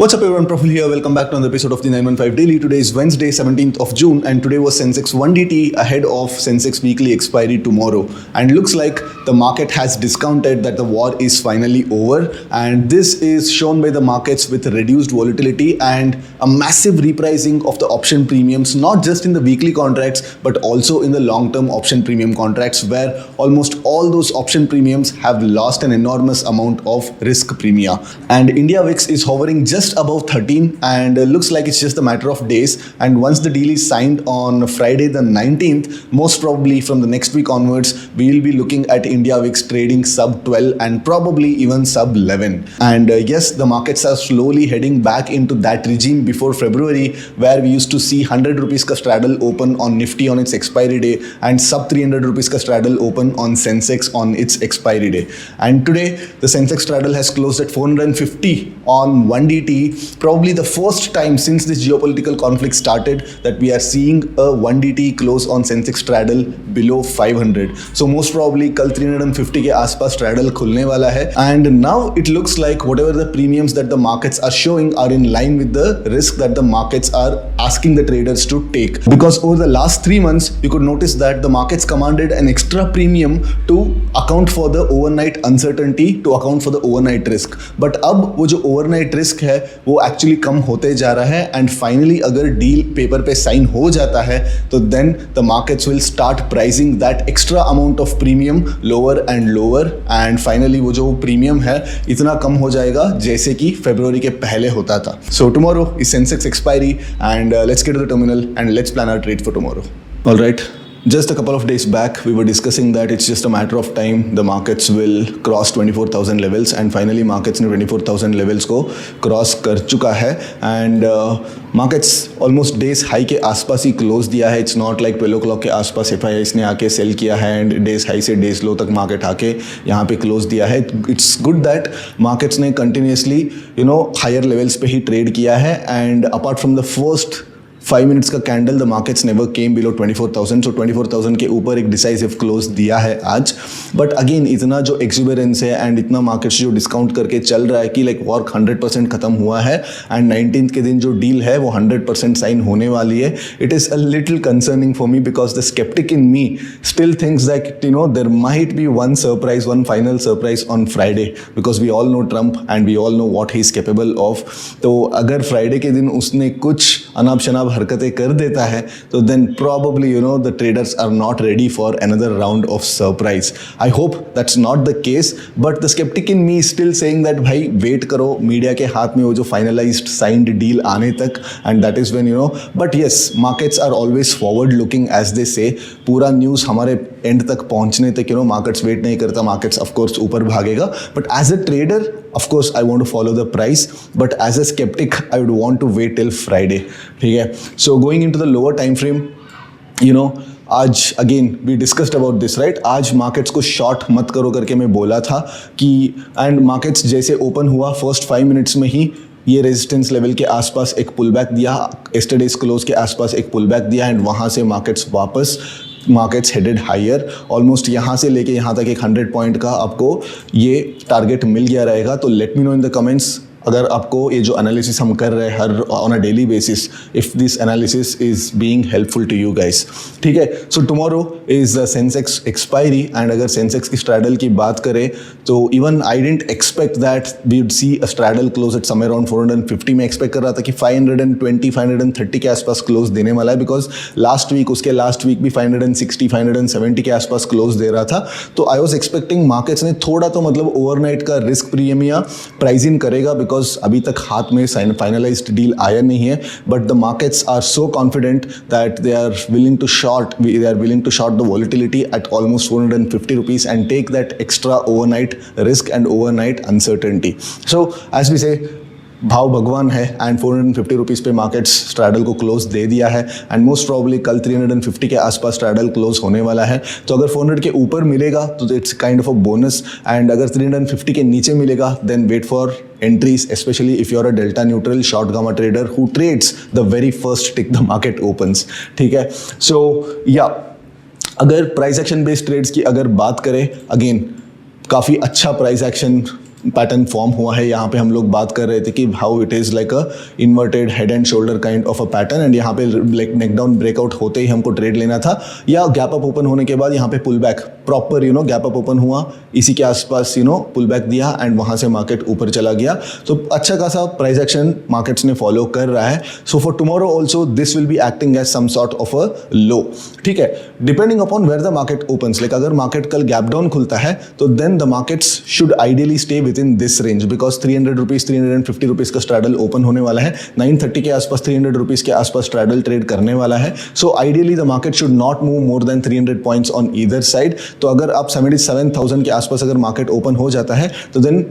What's up everyone, Praful here. Welcome back to another episode of the 915 Daily. Today is Wednesday, 17th of June and today was Sensex 1DT ahead of Sensex weekly expiry tomorrow. And looks like the market has discounted that the war is finally over, and this is shown by the markets with reduced volatility and a massive repricing of the option premiums, not just in the weekly contracts but also in the long-term option premium contracts, where almost all those option premiums have lost an enormous amount of risk premia. And India VIX is hovering just above 13 and looks like it's just a matter of days, and once the deal is signed on Friday the 19th, most probably from the next week onwards we will be looking at India VIX trading sub 12 and probably even sub 11. And yes, the markets are slowly heading back into that regime before February, where we used to see 100 rupees ka straddle open on Nifty on its expiry day and sub 300 rupees ka straddle open on Sensex on its expiry day. And today the Sensex straddle has closed at 450 on 1DT, probably the first time since this geopolitical conflict started that we are seeing a 1DT close on Sensex straddle below 500. So most probably kal 350 के आसपास straddle खुलने वाला है, and now it looks like whatever the premiums that the markets are showing are in line with the risk that the markets are asking the traders to take. Because over the last 3 months you could notice that the markets commanded an extra premium to account for the overnight uncertainty, to account for the overnight risk. But अब वो जो overnight risk है वो actually कम होते जा रहा है, and finally अगर डील पेपर पे साइन हो जाता है तो then the markets will start pricing that extra amount of premium lower and lower, and finally वो जो प्रीमियम है इतना कम हो जाएगा जैसे कि फरवरी के पहले होता था. So tomorrow is Sensex expiry and let's get to the terminal and let's plan our trade for tomorrow. Alright, just a couple of days back we were discussing that it's just a matter of time the markets will cross 24,000 levels, and finally markets ने 24,000 levels को cross कर चुका है, and markets almost days high के आसपास ही close दिया है. It's not like 12 o'clock के आसपास FIIs ने आके sell किया है and days high से days low तक market आके यहाँ पे close दिया है. It's good that markets ने continuously higher levels पे ही trade किया है, and apart from the first 5 minutes का candle the markets never came below 24,000. सो 24,000 के ऊपर एक डिसाइसिव क्लोज दिया है आज. बट अगेन इतना जो एक्सुबरेंस है एंड इतना मार्केट्स जो डिस्काउंट करके चल रहा है कि लाइक वॉर 100% खत्म हुआ है एंड 19th के दिन जो डील है वो 100% साइन होने वाली है. It is a little concerning for me because the skeptic in me still thinks that there might be one surprise, one final surprise on Friday, because we all know Trump and we all know what he is capable of. तो अगर Friday के दिन उसने कुछ अनाप शनाप हरकतें कर देता है तो then probably the traders are not ready for another round of surprise. I hope that's not the case, but the skeptic in me is still saying that भाई वेट करो मीडिया के हाथ में वो जो फाइनलाइज्ड साइंड डील आने तक, and that is when but yes, markets are always forward looking as they say. पूरा न्यूज़ हमारे एंड तक पहुंचने तक मार्केट्स वेट नहीं करता, मार्केट्स ऑफ कोर्स ऊपर भागेगा. But as a trader of course I want to follow the price, but as a skeptic I would want to wait till Friday. ठीक है. So going into the lower time frame, आज again we discussed about this right. आज markets को short मत करो करके मैं बोला था कि, एंड मार्केट्स जैसे ओपन हुआ फर्स्ट 5 मिनट्स में ही ये रेजिस्टेंस लेवल के आसपास एक पुल बैक दिया, यस्टरडेज क्लोज के आसपास एक पुल बैक दिया, एंड वहाँ से मार्केट्स हेडेड हायर. ऑलमोस्ट यहाँ से लेके यहाँ तक एक 100 पॉइंट का आपको ये टारगेट मिल गया रहेगा. तो let me know in the comments अगर आपको ये जो एनालिसिस हम कर रहे हैं हर on a daily basis, if this analysis is being helpful to you guys. ठीक है. So tomorrow is Sensex expiry, and अगर सेंसेक्स की स्ट्रैडल की बात करें तो even I don't expect that we would see a straddle close at somewhere around 450. मैं expect कर रहा था कि 520 530 के आसपास क्लोज देने वाला है, बिकॉज उसके लास्ट वीक भी 560 570 के आसपास क्लोज दे रहा था. तो आई वॉज एक्सपेक्टिंग मार्केट्स ने थोड़ा तो मतलब ओवरनाइट का रिस्क प्रीमियम या प्राइस इन करेगा, बिकॉज अभी तक हाथ में फाइनलाइज्ड डील आया नहीं है. But the markets are so confident that they are willing to short the volatility at almost 450 rupees and take that extra overnight risk and overnight uncertainty. So as we say, भाव भगवान है, and 450 rupees पे markets straddle को close दे दिया है, and most probably कल 350 के आसपास स्ट्रैडल क्लोज होने वाला है. तो अगर 400 के ऊपर मिलेगा तो it's kind of a bonus, and अगर 350 के नीचे मिलेगा then wait for entries, especially if you're a delta neutral short gamma trader who trades the very first tick the market opens. ठीक है. So yeah, अगर प्राइस एक्शन बेस्ड ट्रेड्स की अगर बात करें, अगेन काफ़ी अच्छा प्राइस एक्शन पैटर्न फॉर्म हुआ है। यहाँ पे हम लोग बात कर रहे थे कि how it is like a inverted head and shoulder kind of a pattern, and यहाँ पे लाइक नेक डाउन ब्रेकआउट होते ही हमको ट्रेड लेना था, या गैप अप ओपन होने के बाद यहाँ पे pull back proper gap up open हुआ, इसी के आसपास पुल बैक दिया एंड वहाँ से मार्केट ऊपर चला गया। तो अच्छा खासा प्राइस एक्शन मार्केट्स ने फॉलो कर रहा है। So for tomorrow also this will be acting as some sort of a low, ठीक है, depending upon where the market opens. Like अगर मार्केट कल गैप डाउन खुलता है तो then the markets should ideally stay within this range, because 300 rupees 350 rupees का straddle open होने वाला है। 930 के आसपास 300 रुपीज के आसपास स्ट्रैडल ट्रेड करने वाला है। So ideally the market should not move more than 300 points on either side. तो अगर आप 77,000 के आसपास अगर मार्केट ओपन हो जाता है तो then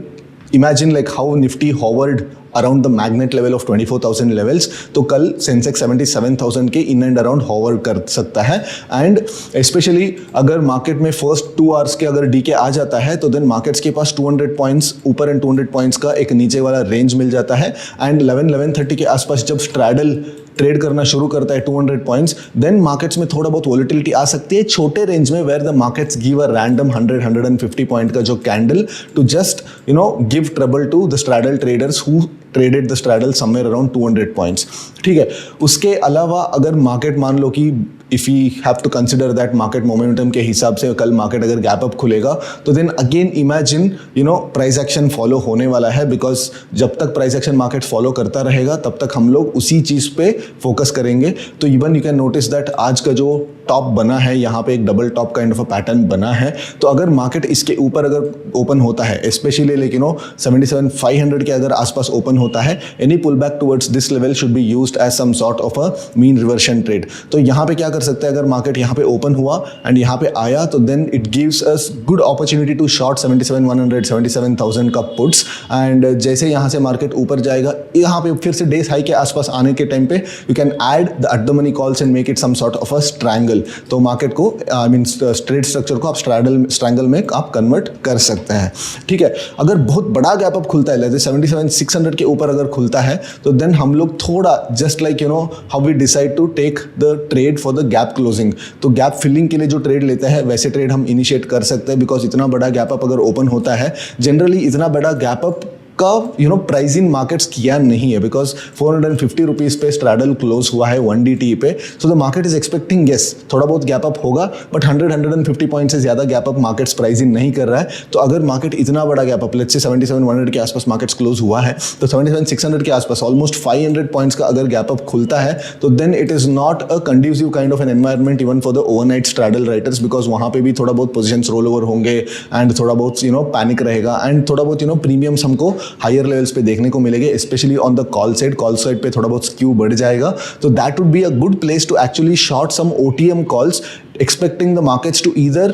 imagine like how Nifty hovered around the magnet level of 24,000 levels. तो कल सेंसेक्स 77,000 के इन एंड अराउंड हॉवर कर सकता है। एंड स्पेशली अगर मार्केट में फर्स्ट 2 आवर्स के अगर डीके आ जाता है तो देन मार्केट्स के पास 200 पॉइंट्स ऊपर एंड 200 पॉइंट्स का एक नीचे वाला रेंज मिल जाता है। एंड 11:30 के आसपास जब स्ट्रैडल ट्रेड करना शुरू करता है 200 पॉइंट्स, देन मार्केट्स में थोड़ा बहुत वोलेटिलिटी आ सकती है छोटे रेंज में, where the markets give a random 100-150 point का जो candle to just give trouble to the straddle traders who traded the straddle somewhere around 200 points, ठीक है। उसके अलावा अगर मार्केट मान लो कि if you have to consider that market momentum के हिसाब से कल मार्केट अगर गैप अप खुलेगा तो then again imagine price action follow होने वाला है, बिकॉज जब तक प्राइस एक्शन मार्केट फॉलो करता रहेगा तब तक हम लोग उसी चीज़ पे फोकस करेंगे। तो even you can notice that आज का जो टॉप बना है यहाँ पे एक double top kind of a pattern बना है। तो अगर मार्केट इसके ऊपर अगर ओपन होता है, स्पेशली लाइक 77,500 के अगर आसपास ओपन होता है, any pull back towards this level should be used as some sort of a mean reversion trade. तो यहाँ पे क्या कर सकते हैं, अगर मार्केट यहाँ पे ओपन हुआ एंड यहाँ पे आया तो then it gives us good opportunity to short 77,100 77,000 का पुट्स। एंड जैसे यहाँ से मार्केट ऊपर जाएगा, यहाँ पे फिर से डेज हाई के आसपास आने के टाइम पे you can add the at the money calls and make it some sort of a strangle. तो मार्केट को आई मीन ट्रेड स्ट्रक्चर को आप स्ट्रैंगल में आप कन्वर्ट कर सकते हैं, ठीक है। अगर बहुत बड़ा गैप अप खुलता है, जैसे 77,600 के ऊपर अगर खुलता है तो देन हम लोग थोड़ा just like how we decide to take the trade for the gap closing, तो गैप फिलिंग के लिए जो ट्रेड लेते हैं वैसे ट्रेड हम इनिशिएट कर सकते हैं। बिकॉज इतना बड़ा गैप अप अगर ओपन होता है, जनरली इतना बड़ा गैप अप का प्राइस इन मार्केट्स किया नहीं है, बिकॉज 450 रुपीज पे स्ट्रैडल क्लोज हुआ है 1DT पे। So the market is expecting yes थोड़ा बहुत गैप अप होगा, बट 150 पॉइंट से ज्यादा gap up markets price in नहीं कर रहा है। तो अगर मार्केट इतना बड़ा गैप अप, लेट्स से 77,100 के आसपास मार्केट्स क्लोज हुआ है, तो 77,600 के आसपास ऑलमोस्ट 500 पॉइंट्स का अगर गैप अप खुलता है तो then it is not a conducive kind of an environment even for the overnight straddle writers, because वहां पे भी थोड़ा बहुत पोजिशन रोल ओवर होंगे एंड थोड़ा बहुत पैनिक रहेगा एंड थोड़ा बहुत प्रीमियम्स हमको हायर लेवल्स पे देखने को मिलेंगे, specially on the call side पे थोड़ा बहुत स्क्यू बढ़ जाएगा। तो that would be a good place to actually short some OTM calls, expecting the markets to either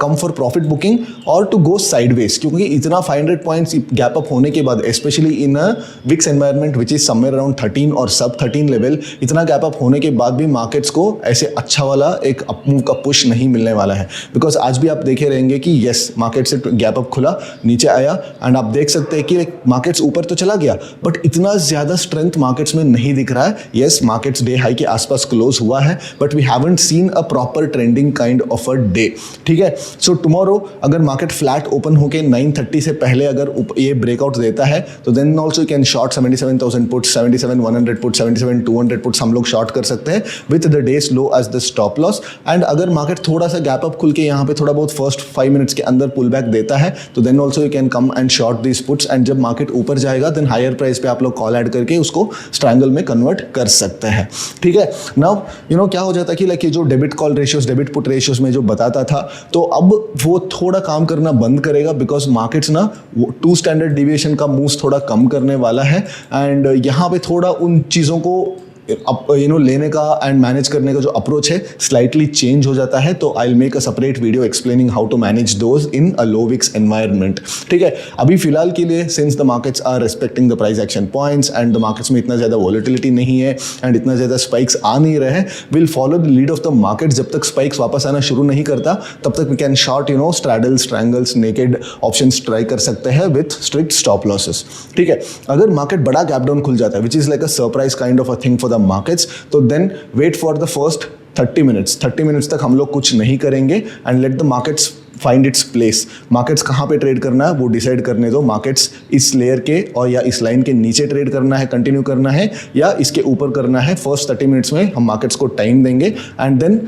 come for profit booking or to go sideways, क्योंकि इतना 500 points gap up होने के बाद, specially in a VIX environment which is somewhere around 13 और सब 13 level, इतना gap up होने के बाद भी मार्केट्स को ऐसे अच्छा वाला एक अप मूव का पुश नहीं मिलने वाला है। बिकॉज आज भी आप देखे रहेंगे कि यस मार्केट से गैप अप खुला, नीचे आया एंड आप देख सकते हैं कि मार्केट्स ऊपर तो चला गया बट इतना ज्यादा स्ट्रेंथ मार्केट्स में नहीं दिख रहा है। यस मार्केट्स डे हाई के आसपास क्लोज हुआ है but we haven't seen a proper trending kind of a day, ठीक है। सो टुमारो अगर मार्केट फ्लैट ओपन होके 9:30 से पहले अगर ये ब्रेकआउट देता है तो then also you can short 77,000 puts, 77,100 puts, 77,200 puts हम लोग शॉर्ट कर सकते हैं with the day's low as the stop loss. And अगर मार्केट थोड़ा सा गैप अप खुल के यहाँ पे थोड़ा बहुत फर्स्ट 5 मिनट्स के अंदर पुल बैक देता है तो then also you can come and short this puts, and जब मार्केट ऊपर जाएगा देन हायर प्राइस पे आप लोग कॉल ऐड करके उसको स्ट्रैंगल में कन्वर्ट कर सकते हैं, ठीक है। नाउ क्या हो जाता है कि लाइक ये जो debit call ratios, debit put ratios में जो बताता था, तो अब वो थोड़ा काम करना बंद करेगा बिकॉज मार्केट्स ना 2 स्टैंडर्ड डिविएशन का मूव्स थोड़ा कम करने वाला है। एंड यहाँ पे थोड़ा उन चीज़ों को लेने का एंड मैनेज करने का जो अप्रोच है स्लाइटली चेंज हो जाता है। तो I will make a separate video explaining how to manage those in a low VIX environment, ठीक है। अभी फिलहाल के लिए since the markets are respecting the price action points and the markets में इतना ज़्यादा वॉलेटिलिटी नहीं है एंड इतना ज़्यादा स्पाइक्स आ नहीं रहे हैं, will follow the lead of the market. जब तक स्पाइक्स वापस आना शुरू नहीं करता तब तक we can short straddles, triangles, naked options try कर सकते हैं विथ स्ट्रिक्ट स्टॉप लॉसेस, ठीक है। अगर मार्केट बड़ा गैप डाउन खुल जाता है which is like a surprise kind of a thing for the markets, तो then wait for the first 30 minutes तक हम लोग कुछ नहीं करेंगे and let the markets find its place. Markets कहाँ पे ट्रेड करना है वो डिसाइड करने दो। मार्केट्स इस लेयर के और या इस लाइन के नीचे ट्रेड करना है, कंटिन्यू करना है, या इसके ऊपर करना है। फर्स्ट 30 मिनट्स में हम मार्केट्स को टाइम देंगे एंड देन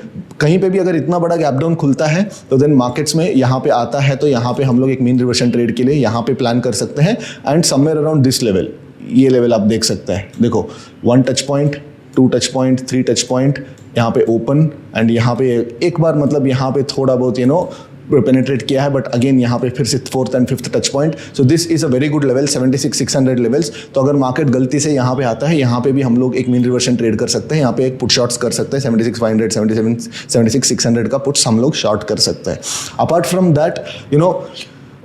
कहीं पे भी अगर इतना बड़ा गैप डाउन खुलता है तो देन मार्केट्स में यहाँ पे आता है तो यहाँ पे हम लोग एक मीन रिवर्सन ट्रेड के लिए यहाँ पे प्लान कर सकते हैं। And somewhere around this level, ये लेवल आप देख सकते हैं। देखो 1 touch point, 2 touch point, 3 touch point, यहाँ पे ओपन एंड यहाँ पे एक बार मतलब यहाँ पे थोड़ा बहुत पेनिट्रेट किया है, बट अगेन यहाँ पे फिर से 4th and 5th touch point. So this is a very good level 76,600 levels. तो अगर मार्केट गलती से यहाँ पे आता है, यहाँ पे भी हम लोग एक मीन रिवर्सन ट्रेड कर सकते हैं। यहाँ पे एक पुट शॉट्स कर सकते हैं 76,500, 76,600 का पुट्स हम लोग शॉर्ट कर सकते हैं। Apart from that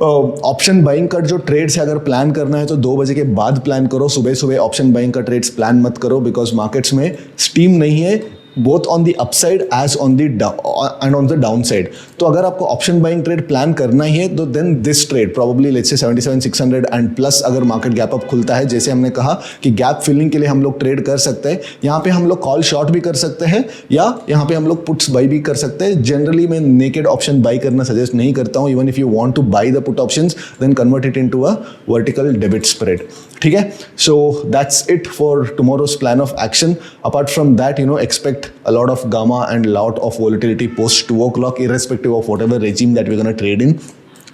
option buying का जो ट्रेड्स है अगर प्लान करना है तो 2 बजे के बाद प्लान करो। सुबह सुबह ऑप्शन बाइंग का ट्रेड्स प्लान मत करो, बिकॉज मार्केट्स में स्टीम नहीं है both on the upside as on the and on the downside. तो अगर आपको ऑप्शन बाइंग ट्रेड प्लान करना ही है तो then this trade probably let's say 77,600 and plus अगर मार्केट गैप अप खुलता है, जैसे हमने कहा कि गैप फिलिंग के लिए हम लोग ट्रेड कर सकते हैं। यहाँ पे हम लोग कॉल शॉर्ट भी कर सकते हैं या यहाँ पे हम लोग पुट्स बाई भी कर सकते हैं। जनरली मैं नेकेड ऑप्शन बाई करना सजेस्ट नहीं करता हूँ। Even if you want to buy the put options then convert it into a vertical debit spread. ठीक है, so that's it for tomorrow's plan of action. Apart from that expect a lot of gamma and lot of volatility post 2 o'clock irrespective of whatever regime that we're going to trade in,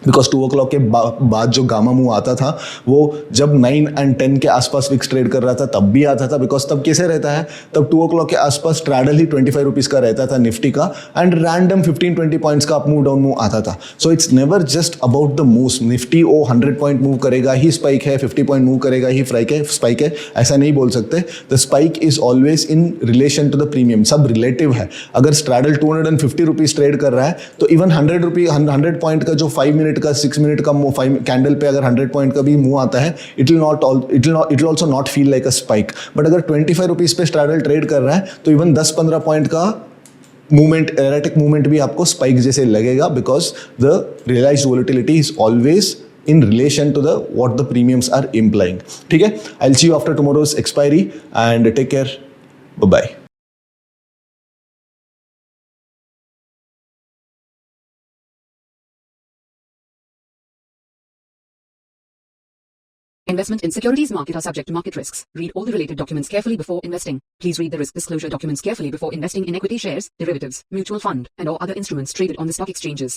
because 2 o'clock के बाद जो gamma move आता था वो जब 9 and 10 के आसपास fix trade कर रहा था तब भी आता था, बिकॉज तब कैसे रहता है, तब 2 o'clock के आसपास स्ट्रैडल ही 25 रुपीज़ का रहता था निफ्टी का एंड रैंडम 15-20 पॉइंट्स का अप मूव डाउन मूव आता था। So it's never just about the moves. Nifty 100 point move करेगा ही स्पाइक है, 50 पॉइंट मूव करेगा ही स्पाइक है, ऐसा नहीं बोल सकते। The spike is always in relation to the premium, सब रिलेटिव है। अगर स्ट्रैडल 250 रुपीज़ ट्रेड कर रहा है तो इवन 100 पॉइंट का जो 5 मिनट का 6 मिनट का कैंडल पे अगर 100 पॉइंट का भी मूव आता है it will also not feel like a spike. But अगर 25 रुपीज़ पे स्ट्रैडल ट्रेड कर रहा है तो इवन 10-15 पॉइंट का मूवमेंट, एरेटिक मूवमेंट भी आपको स्पाइक जैसे लगेगा, because the realised volatility is always in relation to the what the premiums are implying. ठीक है, I'll see you after tomorrow's expiry and take care. Bye bye. Investment in securities market are subject to market risks. Read all the related documents carefully before investing. Please read the risk disclosure documents carefully before investing in equity shares, derivatives, mutual fund, and or other instruments traded on the stock exchanges.